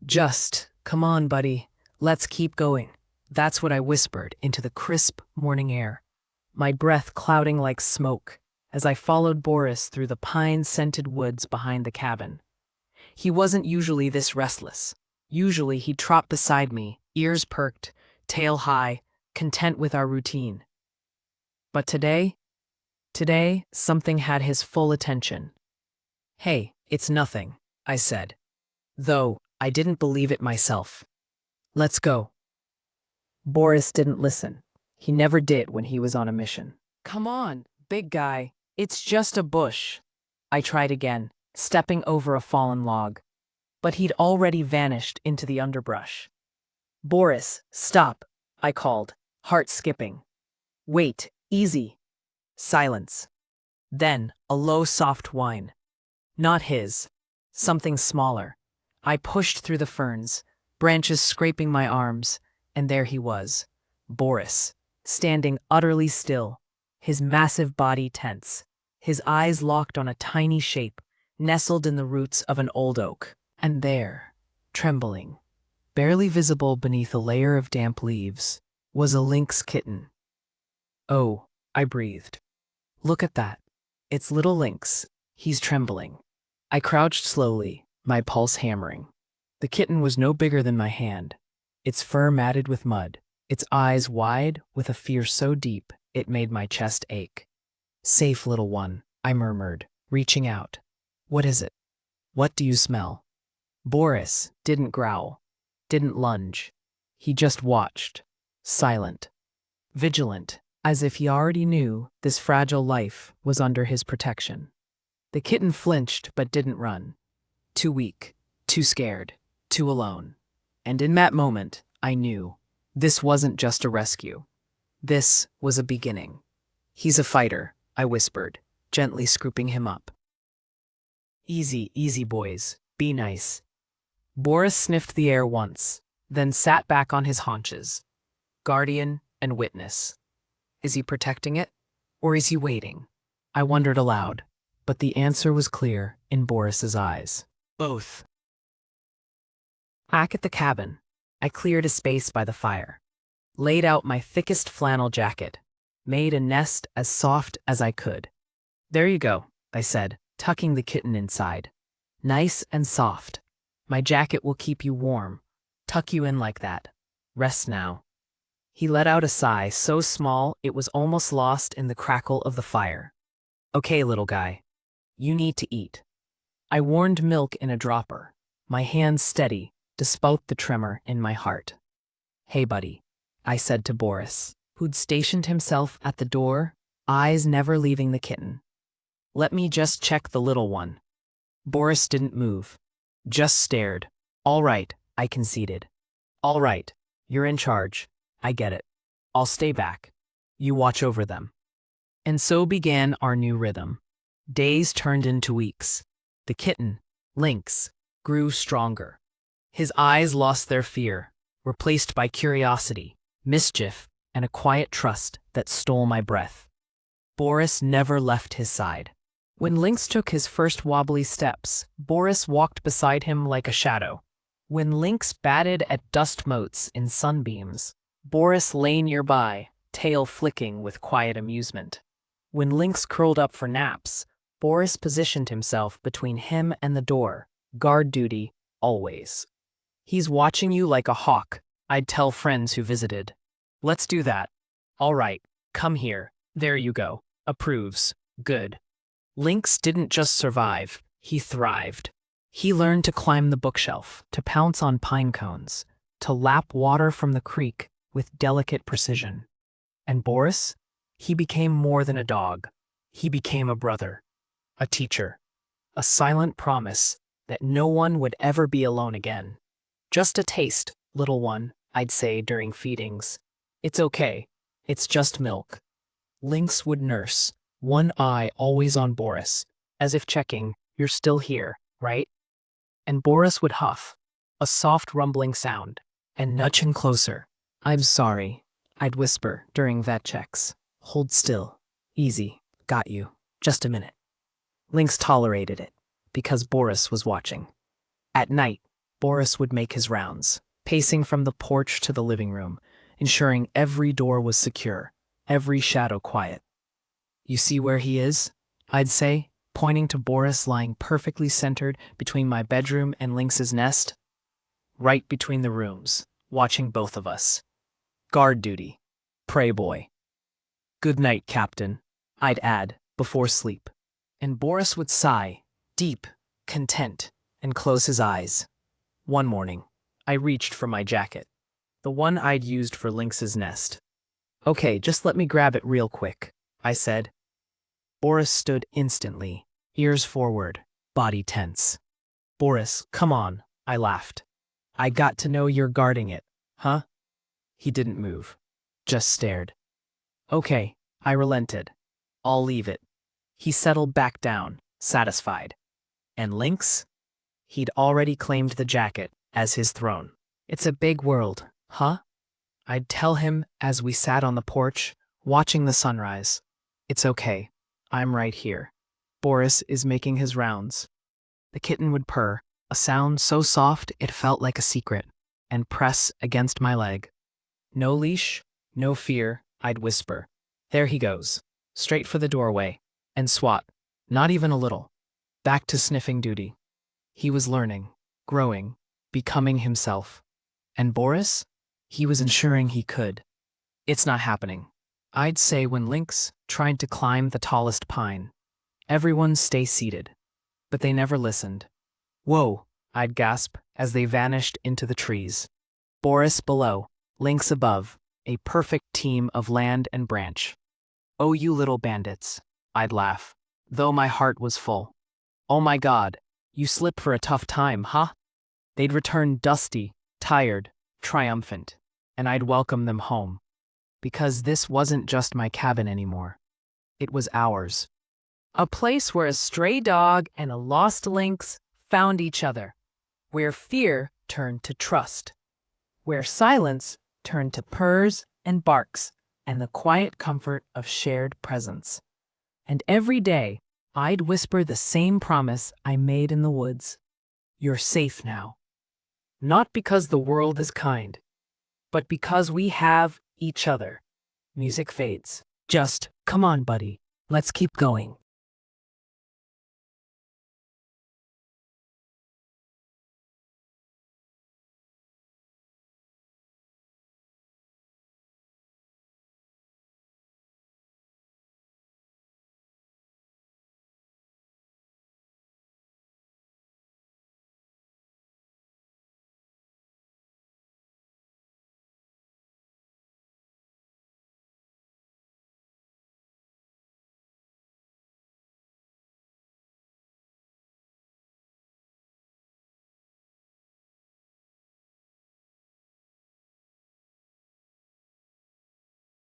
Just, come on, buddy. Let's keep going. That's what I whispered into the crisp morning air, my breath clouding like smoke as I followed Boris through the pine-scented woods behind the cabin. He wasn't usually this restless. Usually he'd trot beside me, ears perked, tail high, content with our routine. But today, something had his full attention. "Hey, it's nothing," I said, though I didn't believe it myself. "Let's go." Boris didn't listen. He never did when he was on a mission. "Come on, big guy. It's just a bush." I tried again, stepping over a fallen log. But he'd already vanished into the underbrush. "Boris, stop," I called, heart skipping. "Wait, easy." Silence. Then a low, soft whine. Not his. Something smaller. I pushed through the ferns, branches scraping my arms, and there he was, Boris, standing utterly still, his massive body tense, his eyes locked on a tiny shape nestled in the roots of an old oak. And there, trembling, barely visible beneath a layer of damp leaves, was a lynx kitten. "Oh," I breathed. "Look at that. It's little Lynx. He's trembling." I crouched slowly, my pulse hammering. The kitten was no bigger than my hand, its fur matted with mud, its eyes wide with a fear so deep it made my chest ache. "Safe, little one," I murmured, reaching out. "What is it? What do you smell?" Boris didn't growl, didn't lunge. He just watched, silent, vigilant, as if he already knew this fragile life was under his protection. The kitten flinched but didn't run. Too weak, too scared, too alone. And in that moment, I knew this wasn't just a rescue. This was a beginning. "He's a fighter," I whispered, gently scooping him up. "Easy, easy, boys. Be nice." Boris sniffed the air once, then sat back on his haunches. Guardian and witness. Is he protecting it? Or is he waiting? I wondered aloud, but the answer was clear in Boris's eyes. Both. Back at the cabin, I cleared a space by the fire, laid out my thickest flannel jacket, made a nest as soft as I could. "There you go," I said, tucking the kitten inside. "Nice and soft. My jacket will keep you warm. Tuck you in like that. Rest now." He let out a sigh so small it was almost lost in the crackle of the fire. "Okay, little guy. You need to eat." I warmed milk in a dropper, my hands steady despite the tremor in my heart. "Hey, buddy," I said to Boris, who'd stationed himself at the door, eyes never leaving the kitten. "Let me just check the little one." Boris didn't move. Just stared. "All right," I conceded. "All right, you're in charge. I get it. I'll stay back. You watch over them." And so began our new rhythm. Days turned into weeks. The kitten, Lynx, grew stronger. His eyes lost their fear, replaced by curiosity, mischief, and a quiet trust that stole my breath. Boris never left his side. When Lynx took his first wobbly steps, Boris walked beside him like a shadow. When Lynx batted at dust motes in sunbeams, Boris lay nearby, tail flicking with quiet amusement. When Lynx curled up for naps, Boris positioned himself between him and the door, guard duty, always. "He's watching you like a hawk," I'd tell friends who visited. "Let's do that." "All right, come here. There you go. Approves. Good." Lynx didn't just survive, he thrived. He learned to climb the bookshelf, to pounce on pine cones, to lap water from the creek with delicate precision. And Boris? He became more than a dog. He became a brother, a teacher, a silent promise that no one would ever be alone again. "Just a taste, little one," I'd say during feedings. "It's okay. It's just milk." Lynx would nurse, one eye always on Boris, as if checking, "You're still here, right?" And Boris would huff, a soft rumbling sound, and nudge him closer. "I'm sorry," I'd whisper during vet checks. "Hold still. Easy. Got you. Just a minute." Lynx tolerated it, because Boris was watching. At night, Boris would make his rounds, pacing from the porch to the living room, ensuring every door was secure, every shadow quiet. "You see where he is?" I'd say, pointing to Boris lying perfectly centered between my bedroom and Lynx's nest. Right between the rooms, watching both of us. "Guard duty. Pray boy. Good night, Captain," I'd add, before sleep. And Boris would sigh, deep, content, and close his eyes. One morning, I reached for my jacket, the one I'd used for Lynx's nest. "Okay, just let me grab it real quick," I said. Boris stood instantly, ears forward, body tense. "Boris, come on," I laughed. "I got to know you're guarding it, huh?" He didn't move, just stared. "Okay," I relented. "I'll leave it." He settled back down, satisfied. And Lynx? He'd already claimed the jacket as his throne. "It's a big world, huh?" I'd tell him as we sat on the porch, watching the sunrise. "It's okay. I'm right here. Boris is making his rounds." The kitten would purr, a sound so soft it felt like a secret, and press against my leg. "No leash, no fear," I'd whisper. "There he goes, straight for the doorway." And swat, not even a little. Back to sniffing duty. He was learning, growing, becoming himself. And Boris? He was ensuring he could. "It's not happening," I'd say when Lynx tried to climb the tallest pine. "Everyone stay seated." But they never listened. "Whoa," I'd gasp as they vanished into the trees. Boris below, Lynx above, a perfect team of land and branch. "Oh, you little bandits," I'd laugh, though my heart was full. "Oh my God, you slipped for a tough time, huh?" They'd return dusty, tired, triumphant, and I'd welcome them home. Because this wasn't just my cabin anymore. It was ours. A place where a stray dog and a lost lynx found each other. Where fear turned to trust. Where silence turned to purrs and barks and the quiet comfort of shared presence. And every day, I'd whisper the same promise I made in the woods. "You're safe now." Not because the world is kind, but because we have each other. Music fades. Just, "Come on, buddy. Let's keep going."